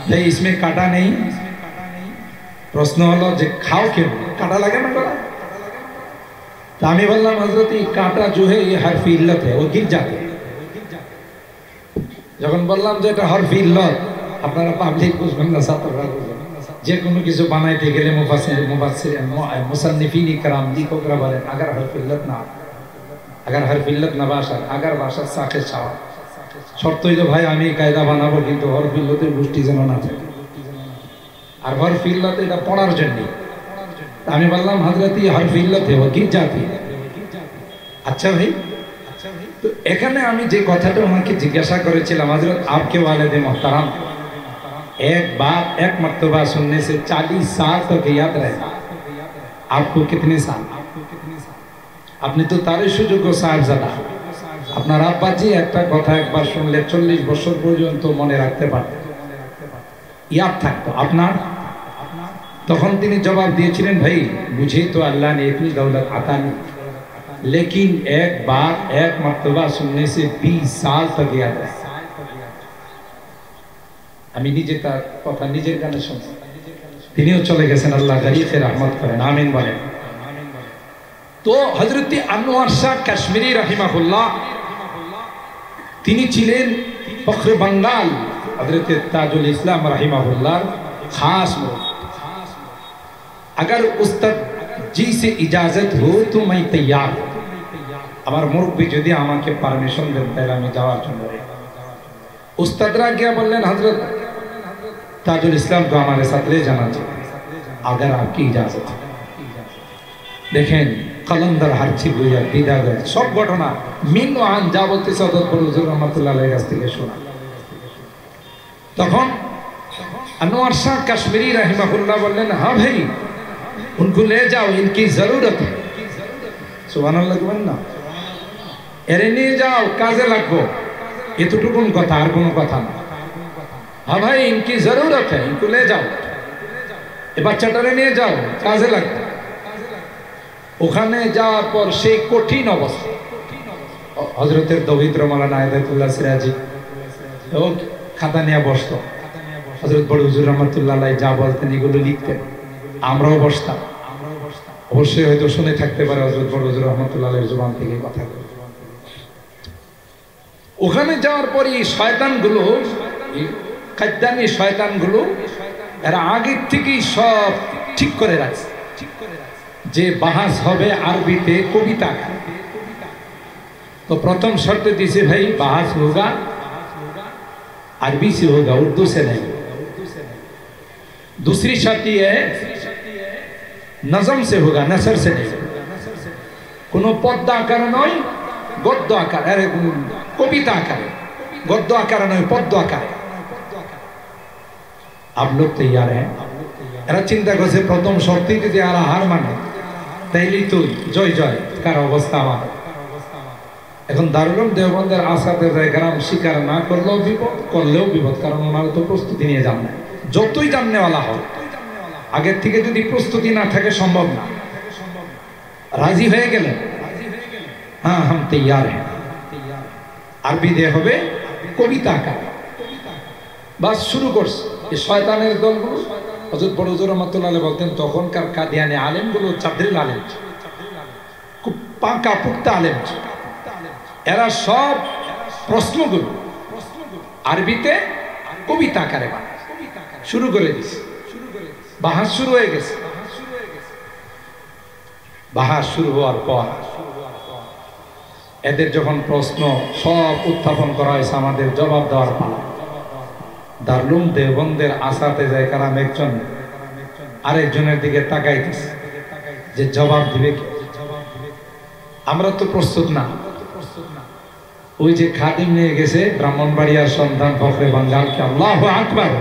तो इसमें काटा नहीं। প্রশ্ন হলো যে খাও কেন, কাটা লাগে না গলা? तो আমি বললাম হযরত ये काटा जो है ये हर्फ इल्लत है, वो गिर जाते हैं। যখন বললাম যে এটা হরফ ইল্লত, আপনারা পাবলিক বুঝবেন না, ছাত্ররা বুঝবেন। যে কোনো কিছু বানাইতে গেলে মুসান্নিফিন ইকরাম লিখকরা বলেন আগার হরফ ইল্লত না, আগার হরফ ইল্লত না বাসা, আগার বাসা সাথে চাওয়া শর্ত হইল ভাই আমি কায়দা বানাবো, কিন্তু হরফ ইল্লতের গোষ্ঠী যেন না থাকে। আর হরফ ইল্লত এটা পড়ার জন্য। আমি বললাম হযরত ये हरफ इल्लत है, वो गिर जाती है। আচ্ছা ভাই, तो এখানে আমি যে কথাটা ওনাকে জিজ্ঞাসা করেছিলাম, হযরত आपके वालिद मोहतरम एक बात एक मर्तबा सुनने से 40 साल तक याद रहेगा, आपको कितने साल? আপনি তো তারই সুযোগ্য সাহেবজাদা, আপনার আব্বাজি একটা কথা একবার শুনলে 40 বছর পর্যন্ত মনে রাখতে পারতেন, ইয়াদ থাকতো আপনার। তখন তিনি জবাব দিয়েছিলেন, ভাই मुझे तो अल्लाह ने इतनी दौलत अता नहीं, लेकिन एक बात एक मर्तबा सुनने से 20 साल तक याद है। আমি নিজে তার কথা নিজের গানে শুনছি। তিনিও চলে গেছেন, আল্লাহ গারিফে রহমত করেন, আমিন বলেন। তো হযরত আনোয়ার শাহ কাশ্মীরি রাহিমাহুল্লাহ তিনি ছিলেন ফখরে বাঙ্গাল হযরত তাজুল ইসলাম রাহিমাহুল্লাহ खास मुरीद। अगर उस्ताद जी से इजाजत हो तो मैं तैयार हूं। আমার মুরব্বি যদি আমাকে পারমিশন দেন তাহলে আমি যাওয়ার জন্য। उस्तादरा क्या बोलें हजरत ताजुल इस्लाम को हमारे साथ ले जाना चाहिए अगर आपकी इजाजत है। देखें कलंदर हारची गुया दिदा गए सब घटना मिन आन जा बोलते सदर हुजूर रहमतुल्लाह अलैहि থেকে শোনা। তখন अनवर शाह कश्मीरी रहमतुल्लाह बोलें हाँ भाई उनको ले जाओ, इनकी जरूरत है। सुभानाल्लाह बोलें ना, এরে নিয়ে যাও, কাজে লাগবো, এতটুকুন কথা, আর কোনো কথা না। हाँ भाई इनकी जरूरत है, इनको ले जाओ, এ বাচ্চাটারে নিয়ে যাও, কাজে লাগবে। ওখানে যাওয়ার পর সেই কঠিন অবস্থা, হযরতের দৌহিত্র মাওলানা আয়াতুল্লাহ সিরাজি ও খাতা নিয়ে বসতো, হযরত বড় হুজুর রহমাতুল্লাহ আলাইহি যা বলতেন এগুলো লিখতেন, আমরাও বসতাম। অবশ্যই হয়তো শুনে থাকতে পারে হযরত বড় হুজুর রহমাতুল্লাহ আলাইহির জবান থেকে কথা। ওখানে যাওয়ার পর এই শয়তানগুলো, কাদ্দানি শয়তানগুলো এরা আগের থেকেই সব ঠিক করে রাখছে যে বাহাস হবে আরবিতে কবিতা। तो प्रथम शर्त दिसे भाई बहस होगा अरबी से होगा, उर्दू से नहीं। दूसरी शर्त ये है नजम से होगा, नसर से नहीं। कोनो पद्य आकार नय, गद्य आकार, अरे कविता आकार, गद्य आकार नय, पद्य आकार। आप लोग तैयार हैं? এরা চিন্তা করছে প্রথম শর্তেই যদি আর হার মানে তাইলেই তো জয় জয় কার অবস্থা আমার। এখন দারুল উলুম দেওবন্দের আসাদের গ্রাম স্বীকার না করলেও বিপদ, করলেও বিপদ, কারণ ওনারা তো প্রস্তুতি নিয়ে যান না। যতই জাননেওয়ালা হোক আগের থেকে যদি প্রস্তুতি না থাকে সম্ভব না। রাজি হয়ে গেলেন? হ্যাঁ হাম তৈয়ার হ্যাঁ। আরবি দিয়ে হবে কবিতা আকার, বাস শুরু করছে এই শয়তানের দলগুলো। হযরত বড় হুজুর রহমাতুল্লাহ আলাইহি বলতেন তখনকার কাদিয়ানি আলেমগুলো চাদরিল আলেম, খুব পাকা পুক্তা আলেম। এরা সব প্রশ্নগুলো আরবিতে কবিতা আকারে শুরু করে দিছে। বাহাস শুরু হয়ে গেছে। বাহাস শুরু হওয়ার পর এদের যখন প্রশ্ন সব উত্থাপন করা হয়েছে, আমাদের জবাব দেওয়ার পালা। দারুল দেওবন্দের আসাতে যায় কারাম একজন আরেকজনের দিকে তাকাইতেছে যে জবাব দিবে কি। আমরা তো প্রস্তুত না। ওই যে খাদিম নিয়ে গেছে ব্রাহ্মণবাড়িয়ার সন্তান ফখরে বাঙ্গালকে, আল্লাহু আকবার।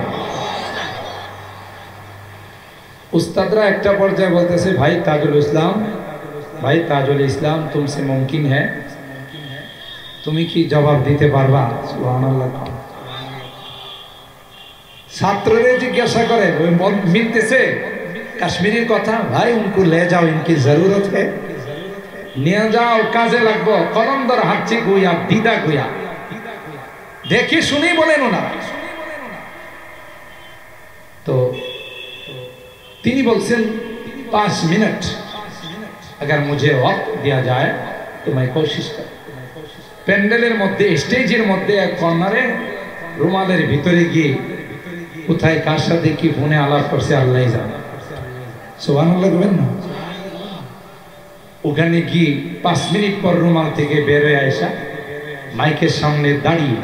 উস্তাদরা একটা পর্যায়ে বলতেছে ভাই তাজুল ইসলাম, ভাই তাজুল ইসলাম তুমসে মুমকিন হ্যাঁ, তুমি কি জবাব দিতে পারবা? সুবহানাল্লাহ। ছাত্ররে জিজ্ঞাসা করে ওই মিলতেছে কাশ্মীরের কথা, ভাই উनको ले जाओ इनकी जरूरत है, নিয়ে যাও কাজে লাগবো। কলম ধর হাঁটছি গুইয়া দিদা গুইয়া দেখি শুনি বলেন ওনারা। তো তিনি বলছেন 5 মিনিট अगर मुझे वक्त दिया जाए तो मैं कोशिश कर। প্যান্ডেলের মধ্যে স্টেজের মধ্যে এক কর্নারে রুমালের ভিতরে গিয়ে কোথায় কার সাথে কি ফোনে আলাপ করছে আল্লাহই জানে। সুবহানাল্লাহ বলেন না। ওখানে গিয়ে 5 মিনিট পর রুমাল থেকে বের হয়ে আসা মাইকের সামনে দাঁড়িয়ে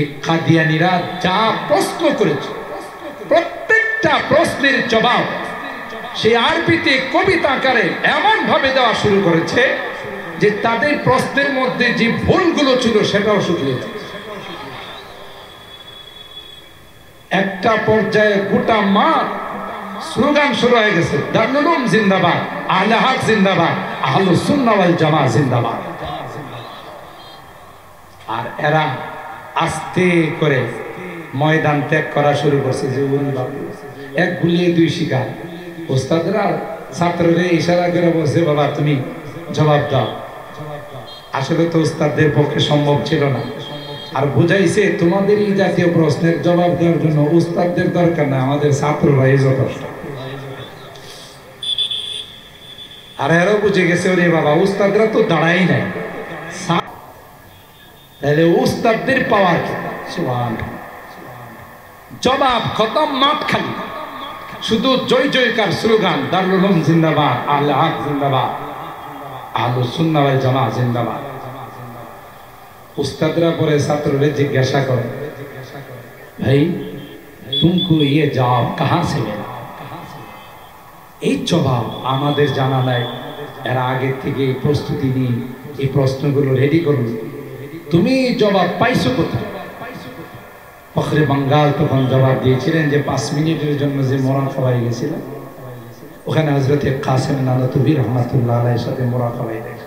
এক কাদিয়ানীরা যা প্রশ্ন করেছে প্রত্যেকটা প্রশ্নের জবাব সেই আরবিতে কবিতা আকারে এমন ভাবে দেওয়া শুরু করেছে যে তাদের প্রশ্নের মধ্যে যে ভুলগুলো ছিল সেটাও শুকিয়েছে। একটা পর্যায়ে গোটা মাঠ স্লোগান শুরু হয়ে গেছে, দারুল উলুম জিন্দাবাদ, আহলে হক জিন্দাবাদ, আহলুস সুন্নাহ ওয়াল জামাত জিন্দাবাদ। আর এরা আস্তে করে ময়দান ত্যাগ করা শুরু করছে। যে এক গুলিয়ে 2 শিকার। ওস্তাদরা ছাত্ররে ইশারা করে বলছে বাবা তুমি জবাব দাও। আসলে তো ওস্তাদদের পক্ষে সম্ভব ছিল না। আর বুঝাইছে তোমাদের এই জাতীয় প্রশ্নের জবাব দেওয়ার জন্য উস্তাদদের দরকার না, আমাদের ছাত্ররাই যথেষ্ট। আর এরাও বুঝে গেছে ওরে বাবা উস্তাদরা তো দাঁড়াই নাই, তাহলে উস্তাদদের পাওয়ার কি। সুবহানাল্লাহ। জবাব খতম, মাঠ খালি, শুধু জয় জয়কার স্লোগান, দারুল উলুম জিন্দাবাদ, আহলে হক জিন্দাবাদ, আহলুস সুন্নাহ ওয়াল জামাত জিন্দাবাদ। উস্তাদরা পরে ছাত্রদের জিজ্ঞাসা করে ভাই तुमको ये जवाब कहाँ से मिला? এই জবাব আমাদের জানা নাই। এর আগে থেকে প্রস্তুতি নিয়ে এই প্রশ্নগুলো রেডি করুন, তুমি জবাব পাইছো কোথায়? ফখরে বাঙ্গাল তখন জবাব দিয়েছিলেন যে 5 মিনিটের জন্য যে মোরাকাবায় গেছিল ওখানে হযরতে কাসেম নানতুবি রহমাতুল্লাহ আলাইহির সাথে মোরাকাবায় দেখা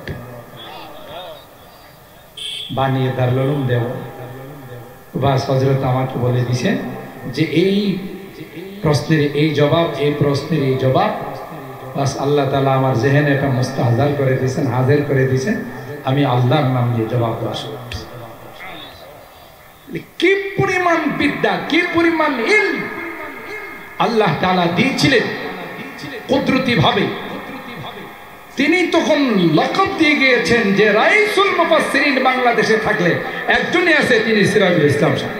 বানিয়ে দারুল উলুম দেব। বাস হযরত আমাকে বলে দিয়েছেন যে এই প্রশ্নের এই জবাব, এই প্রশ্নের এই জবাব, বাস আল্লাহ তাআলা আমার জেহেনে এটা মুস্তাহজার করে দিয়েছেন, হাজির করে দিয়েছেন। আমি আল্লাহর নাম নিয়ে জবাব দেওয়া শুরু করছি। কি পরিমাণ বিদ্যা, কি পরিমাণ ইলম আল্লাহ তাআলা দিয়েছিলেন কুদরতি ভাবে। তিনি তখন লকব দিয়ে গিয়েছেন যে রাইসুল মুফাসসিরিন বাংলাদেশে থাকলে একজনই আছে, তিনি সিরাজুল ইসলাম সাহেব।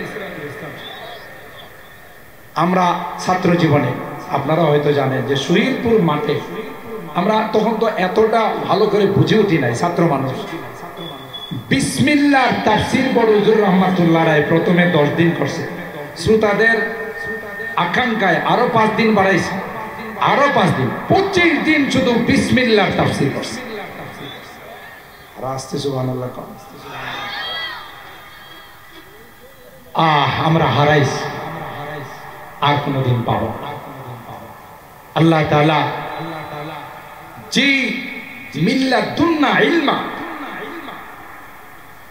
আমরা ছাত্র জীবনে আপনারা হয়তো জানেন যে শহীদপুর মাঠে আমরা তখন তো এতটা ভালো করে বুঝে উঠি নাই, ছাত্র মানুষ। বিসমিল্লাহর তাফসীর বড় হুজুর রহমাতুল্লাহ আলাইহি প্রথমে 10 দিন করছে, শ্রোতাদের আকাঙ্ক্ষায় আরো 5 দিন বাড়াইছে, আরো 5 দিন, 25 দিন শুধু বিসমিল্লাহর তাফসীর করছে। রাস্তে সুবহানাল্লাহ। আমরা হারাইছি, আর কোনদিন পাবো না। আল্লাহ তাআলা জি মিল্লাতুন্না ইলমা,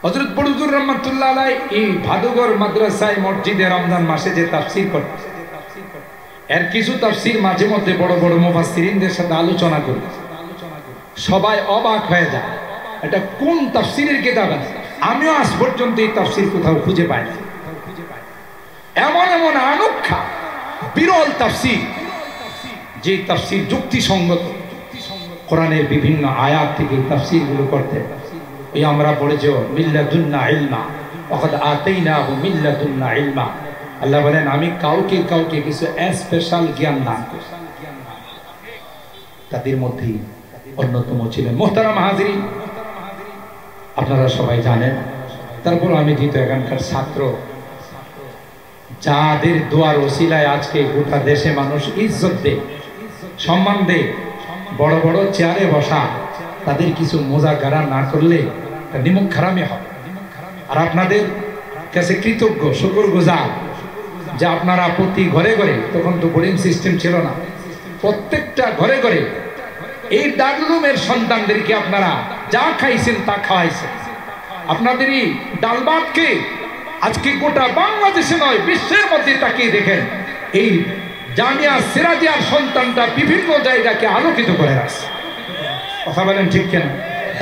হযরত বড় হুজুর রহমাতুল্লাহ আলাইহি এই ভাদুগর মাদ্রাসায় মসজিদে রমজান মাসে যে তাফসীর করতেন, এর কিছু তাফসীর মাঝে মধ্যে বড় বড় মুফাসসিরিনদের সাথে আলোচনা করি, সবাই অবাক হয়ে যায় এটা কোন তাফসীরের কিতাব আছে। আমিও আজ পর্যন্ত এই তাফসীর কোথাও খুঁজে পাই না। এমন এমন আনোখা বিরল তাফসীর, যে তাফসীর যুক্তিসঙ্গত, কোরআনের বিভিন্ন আয়াত থেকে তাফসীরগুলো করতে। এই আমরা পড়েছি মিল্লাদুন্না ইলমা ওয়াকাদ আতাইনাহু মিল্লাদুন্না ইলমা। আল্লাহ বলেন আমি কাউকে কাউকে কিছু স্পেশাল জ্ঞান দান করি। তাদের মধ্যে অন্যতম ছিলেন মুহতারাম হাজিরিন, আপনারা সবাই জানেন। তারপর আমি যেহেতু এখানকার ছাত্র, যাদের দোয়ার ওসিলায় আজকে গোটা দেশে মানুষ ইজ্জত দেয়, সম্মান দেয়, বড় বড় চেয়ারে বসা, তাদের কিছু মোজাকারা না করলে নিমক খারামি হবে। আর আপনাদের কাছে কৃতজ্ঞ, শুকরগুজার যে আপনারা প্রতি ঘরে ঘরে, তখন তো বোর্ডিং সিস্টেম ছিল না, প্রত্যেকটা ঘরে ঘরে এই ডালরুমের সন্তানদেরকে আপনারা যা খাইছেন তা খাওয়াইছেন। আপনাদেরই ডালবাতকে আজকে গোটা বাংলাদেশে নয়, বিশ্বের মধ্যে তাকিয়ে দেখেন, এই জামিয়া সিরাজিয়ার সন্তানটা বিভিন্ন জায়গাকে আলোকিত করে রাখছে। কথা বলেন ঠিক কেন?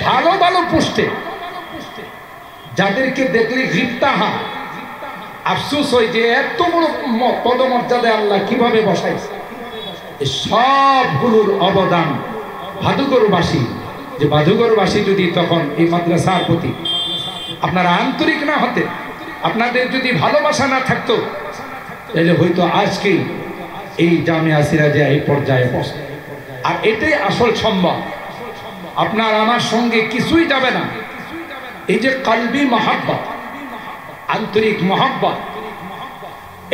ভালো ভালো পোস্টে যাদেরকে দেখলে ঘৃণা হয়, আফসোস হয় যে এত বড় পদমর্যাদায় আল্লাহ কিভাবে বসাইছে। সবগুলোর অবদান ভাদুগরবাসী, যে ভাদুগরবাসী যদি তখন এই মাদ্রাসার প্রতি আপনারা আন্তরিক না হতে, আপনাদের যদি ভালোবাসা না থাকতো, তাহলে হয়তো আজকে এই জামিয়া সিরাজিয়া এই পর্যায়ে বসে। আর এটাই আসল সম্ভব। আপনার আমার সঙ্গে কিছুই যাবে না, এই যে কলবি মহাব্বত, আন্তরিক মহাব্বত,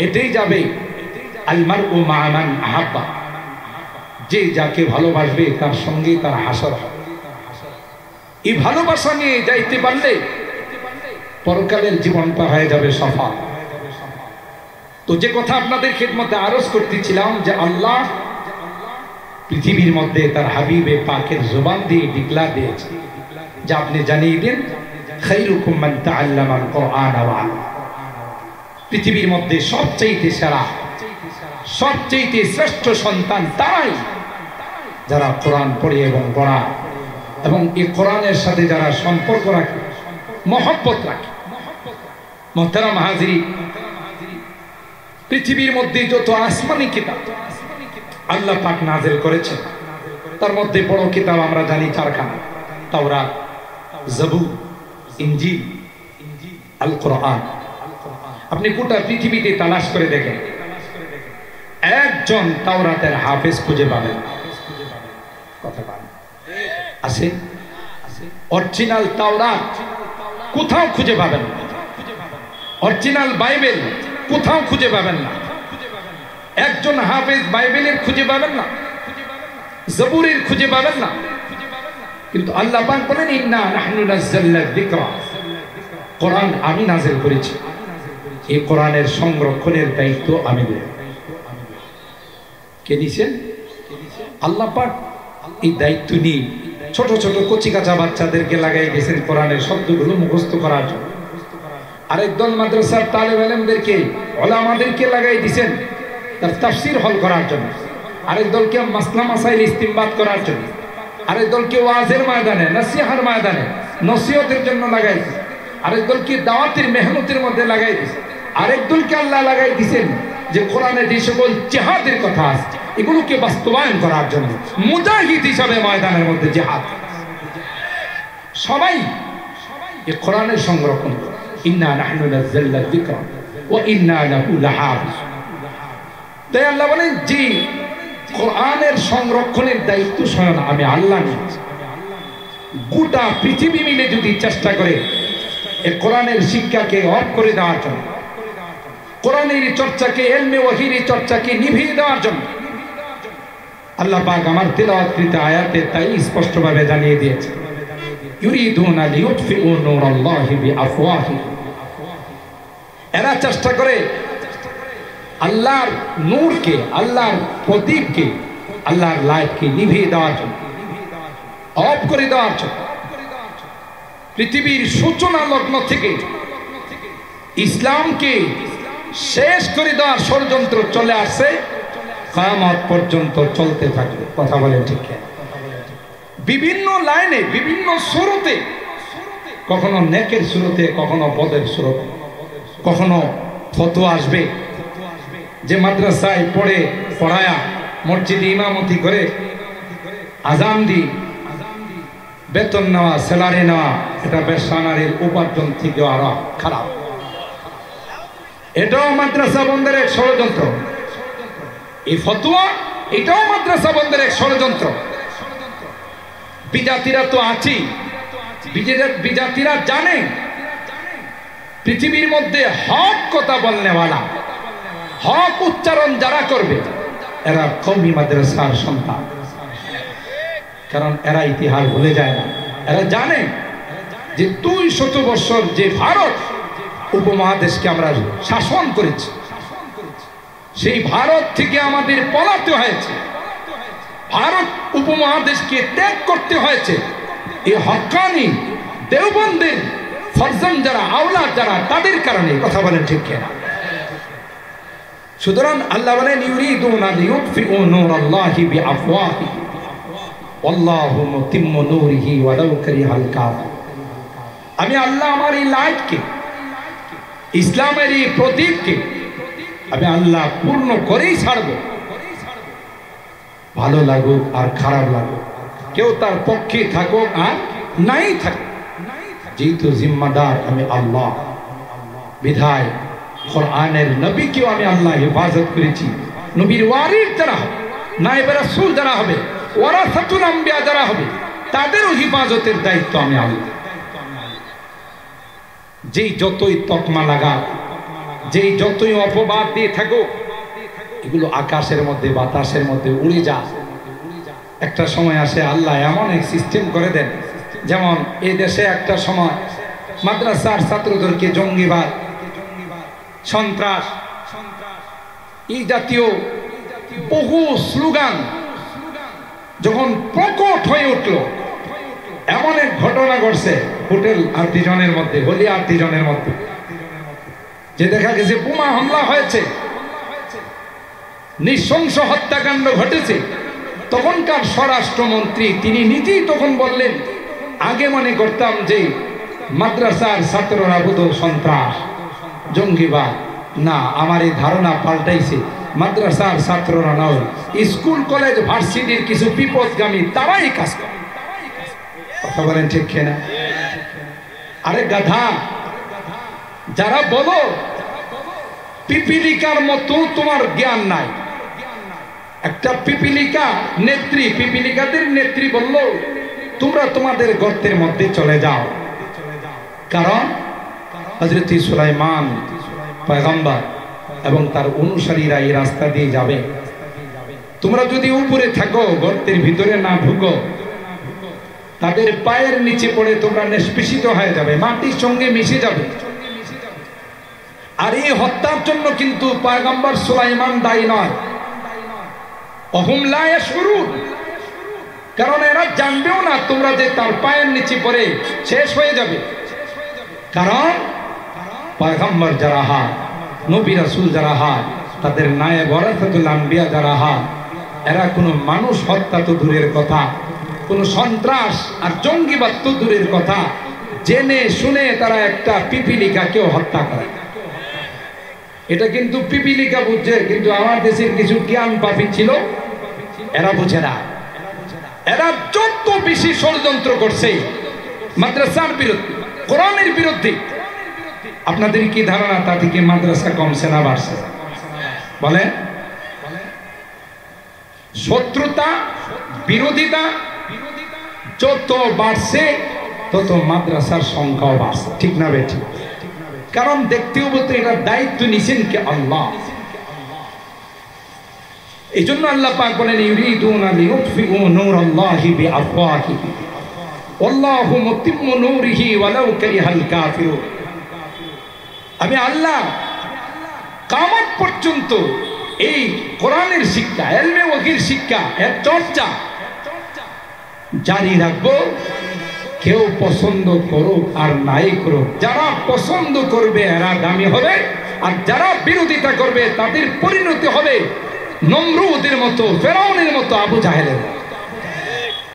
এটাই যাবে। আল মারউ মা মান আহাব্বা, যে যাকে ভালোবাসবে তার সঙ্গে তার হাসর হবে। এই ভালোবাসা নিয়ে যাইতে পারলে পরকালের জীবনটা হয়ে যাবে সফল। তো যে কথা আপনাদের খেদমতে আরজ করতেছিলাম, যে আল্লাহ পৃথিবীর মধ্যে তার হাবিবে পাকের জবান দিয়ে ডিক্লার দিয়েছে, যে আপনি জানিয়ে দিন খায়রুকুম মান তাআল্লামাল কুরআন ওয়া আল্লামা। পৃথিবীর মধ্যে সবচেয়ে সেরা, সবচেয়ে শ্রেষ্ঠ সন্তান তারাই যারা কোরআন পড়ে এবং পড়ায়, এবং এই কোরআনের সাথে যারা সম্পর্ক রাখে, মহব্বত রাখে। মুহতারাম হাজিরিন, পৃথিবীর মধ্যে যত আসমানি কিতাব আল্লাহ পাক নাযিল করেছেন, তার মধ্যে বড় কিতাব আমরা জানি চারখানা: তাওরাত, জবুর, ইনজিল, আল কোরআন। আপনি গোটা পৃথিবীতে তালাশ করে দেখেন, একজন তাওরাতের হাফেজ খুঁজে পাবেন। কথা বলেন, আছে? অরিজিনাল তাওরাত কোথাও খুঁজে পাবেন না, অরিজিনাল বাইবেল কোথাও খুঁজে পাবেন না। একজন হাফেজ বাইবেলের খুঁজে পাবেন না, জবুরের খুঁজে পাবেন না। কিন্তু আল্লাহ পাক বলেন ইন্না নাহনু নাযালনা যিকরা, কোরআন আমি নাযিল করেছি, এই কোরআনের সংরক্ষণের দায়িত্ব আমি দেব। কে নিছেন? আল্লাহ পাক এই দায়িত্ব নিয়ে ছোট ছোট কচি কাঁচা বাচ্চাদেরকে লাগাই দিয়েছেন কোরআনের শব্দগুলো মুখস্থ করার জন্য। আরেক দল মাদ্রাসার তালেব ইলমদেরকে, উলামাদেরকে লাগাই দিয়েছেন তার তাফসীর হল করার জন্য। আরেক দলকে মাসলা মাসাইল ইস্তিমবাত করার জন্য। আরেক দলকে ওয়াজের ময়দানে, নসিহার ময়দানে নসিহতের জন্য লাগাই দিয়েছেন। আরেক দলকে দাওয়াতের মেহনতের মধ্যে লাগাই দিয়েছেন। আরেক দলকে আল্লাহ লাগাই দিয়েছেন যে কোরআনে যে সকল জিহাদের কথা আছে এগুলোকে বাস্তবায়ন করার জন্য, মুজাহিদ হিসাবে ময়দানের মধ্যে জিহাদ। সবাই এই কোরআনের সংরক্ষণ করে। ইন্না নাহনু নাযালনা যিকরা ওয়া ইন্না লাহু লাহাফিজ। তাই আল্লাহ বলেন যে কোরআনের সংরক্ষণের দায়িত্ব স্বয়ং আমি আল্লাহ নিয়েছি। গোটা পৃথিবী মিলে যদি চেষ্টা করে এই কোরআনের শিক্ষাকে অফ করে দেওয়ার জন্য, কোরআনের চর্চাকে, ইলমে ওয়াহির চর্চাকে নিভিয়ে দেওয়ার জন্য, আল্লাহ পাক আমার তিলাওয়াতকৃত আয়াতে তাই স্পষ্টভাবে জানিয়ে দিয়েছে, ইউরিদুনা লিইউতফিউ নূরাল্লাহি বিআফওয়াহিহিম। এরা চেষ্টা করে আল্লাহর নূরকে, আল্লাহর প্রদীপকে, আল্লাহর লাইটকে নিভিয়ে দেওয়ার জন্য, অফ করে দেওয়ার জন্য। পৃথিবীর সূচনা লগ্ন থেকে ইসলামকে শেষ করে দেওয়ার ষড়যন্ত্র চলে আসছে, কিয়ামত পর্যন্ত চলতে থাকবে। কথা বলেন ঠিক? বিভিন্ন লাইনে, বিভিন্ন সুরতে, কখনো নেকের সুরতে, কখনো বদের সুরতে, কখনো ফতোয়া আসবে যে মাদ্রাসায় পড়ায়া মসজিদে ইমামতি করে আজান দি বেতন নেওয়া, স্যালারি নেওয়া, এটা ব্যবসা নারীর উপার্জন থেকে আরো খারাপ। এটাও মাদ্রাসা বন্ধের এক ষড়যন্ত্র। এই ফতোয়া এটাও মাদ্রাসা বন্ধের এক ষড়যন্ত্র। বিজাতিরা তো আছেই, বিজাতিরা জানে পৃথিবীর মধ্যে হক কথা বলনেওয়ালা, হক উচ্চারণ যারা করবে এরা কওমি মাদ্রাসার সন্তান। কারণ এরা ইতিহাস ভুলে যায় না। এরা জানে যে 200 বছর যে ভারত উপমহাদেশকে আমরা শাসন করেছি, সেই ভারত থেকে আমাদের পলাতে হয়েছে, ভারত উপমহাদেশকে ত্যাগ করতে হয়েছে এই হক্কানি দেওবন্দের ফরজান যারা, আওলাদ যারা, তাদের কারণে। কথা বলেন ঠিক কিনা? সুতরাং আল্লাহ বলেন ইউরিদুনা লিইউতফিউ নূরাল্লাহি বিআফওয়াহিহিম ওয়াল্লাহু মুতিম্মু নূরিহি ওয়ালাউ কারিহাল কাফিরুন। আমি আল্লাহ আমার এই লাইটকে, ইসলামের এই প্রদীপকে আমি আল্লাহ পূর্ণ করেই ছাড়ব, ভালো লাগুক আর খারাপ লাগুক, কেউ তার পক্ষে থাকুক আর নাই থাকুক, যেহেতু জিম্মাদার আমি আল্লাহ, বিধায় কোরআনের নবীকেও আমি আল্লাহ হেফাজত করেছি। নবীর ওয়ারিস যারা হবে, নায়েবে রাসূল যারা হবে, ওয়ারাসাতুল আম্বিয়া যারা হবে, তাদেরও হেফাজতের দায়িত্ব আমি আল্লাহ। যেই যতই তকমা লাগা, যেই যতই অপবাদ দিয়ে থাকো, এগুলো আকাশের মধ্যে বাতাসের মধ্যে উড়ে যা। একটা সময় আসে আল্লাহ এমন এক সিস্টেম করে দেন, যেমন এই দেশে একটা সময় মাদ্রাসার ছাত্রদেরকে জঙ্গিবাদ, সন্ত্রাস, এই জাতীয় বহু স্লোগান যখন প্রকট হয়ে উঠল, এমন এক ঘটনা ঘটছে হোটেল আর্টিজনের মধ্যে, হলি আর্টিজনের মধ্যে, যে দেখা গেছে বোমা হামলা হয়েছে, নৃশংস হত্যাকাণ্ড ঘটেছে। তখনকার স্বরাষ্ট্রমন্ত্রী তিনি নিজেই তখন বললেন, আগে মনে করতাম যে মাদ্রাসার ছাত্ররা বোধহয় সন্ত্রাস, জঙ্গিবাদ, না, আমার এই ধারণা পাল্টাইছে। মাদ্রাসার ছাত্ররা নয়, স্কুল কলেজ ভার্সিটির কিছু বিপদগামী তারাই কাজ করে। কথা বলেন ঠিক কিনা? আরে গাধা, যারা বলো পিপিলিকার মতো তোমার জ্ঞান নাই। একটা পিপিলিকা নেত্রী, পিপিলিকাদের নেত্রী বলল, তোমরা তোমাদের গর্তের মধ্যে চলে যাও, কারণ হযরত সুলাইমান পয়গম্বর এবং তার অনুসারীরা এই রাস্তা দিয়ে যাবে। তোমরা যদি উপরে থাকো, গর্তের ভিতরে না ঢুকো, তাদের পায়ের নিচে পড়ে তোমরা নিষ্পেষিত হয়ে যাবে, মাটির সঙ্গে মিশে যাবে। আর এই হত্যার জন্য কিন্তু পয়গম্বর সুলাইমান দায়ী নয়। অহুম লা ইয়াশউরুন, কারণ এরা জানবেও না তোমরা যে তার পায়ের নিচে পড়ে শেষ হয়ে যাবে। কারণ পয়গম্বর যারা হয়, নবী রাসূল যারা হয়, তাদের নায়েব ওয়ারাসাতুল আম্বিয়া যারা হয়, এরা কোনো মানুষ হত্যা তো দূরের কথা, কোনো সন্ত্রাস আর জঙ্গিবাদ তো দূরের কথা, জেনে শুনে তারা একটা পিপিলিকাকেও হত্যা করে। এটা কিন্তু পিপিলিকা বুঝছে, কিন্তু আমার দেশের কিছু জ্ঞান পাপী ছিল, এরা বুঝে না। এরা যত বেশি ষড়যন্ত্র করছে মাদ্রাসার বিরুদ্ধে, কোরআনের বিরুদ্ধে, আপনাদের কি ধারণা তা থেকে মাদ্রাসা কমছে না বাড়ছে? বলেন। শত্রুতা, বিরোধিতা যত বাড়ছে তত মাদ্রাসার সংখ্যাও বাড়ছে, ঠিক না বেঠিক? কারণ দেখতেও বলতে এটার দায়িত্ব নিছেন কে? আল্লাহ। এই জন্য আল্লাহ পাক বলেন ইউরিদুনা লিইউতফিউ নূরাল্লাহি বিআফওয়াহিহিম ওয়াল্লাহু মুতিম্মু নূরিহি ওয়ালাউ কারিহাল কাফিরুন। আমি আল্লাহ কিয়ামত পর্যন্ত এই কোরআনের শিক্ষা, ইলমে ওয়াহির শিক্ষা, এর চর্চা জারি রাখবো। কেউ পছন্দ করুক আর নাই করুক, যারা পছন্দ করবে এরা দামি হবে, আর যারা বিরোধিতা করবে তাদের পরিণতি হবে নমরুদের মতো, ফেরাউনের মতো, আবু জাহেলের মতো।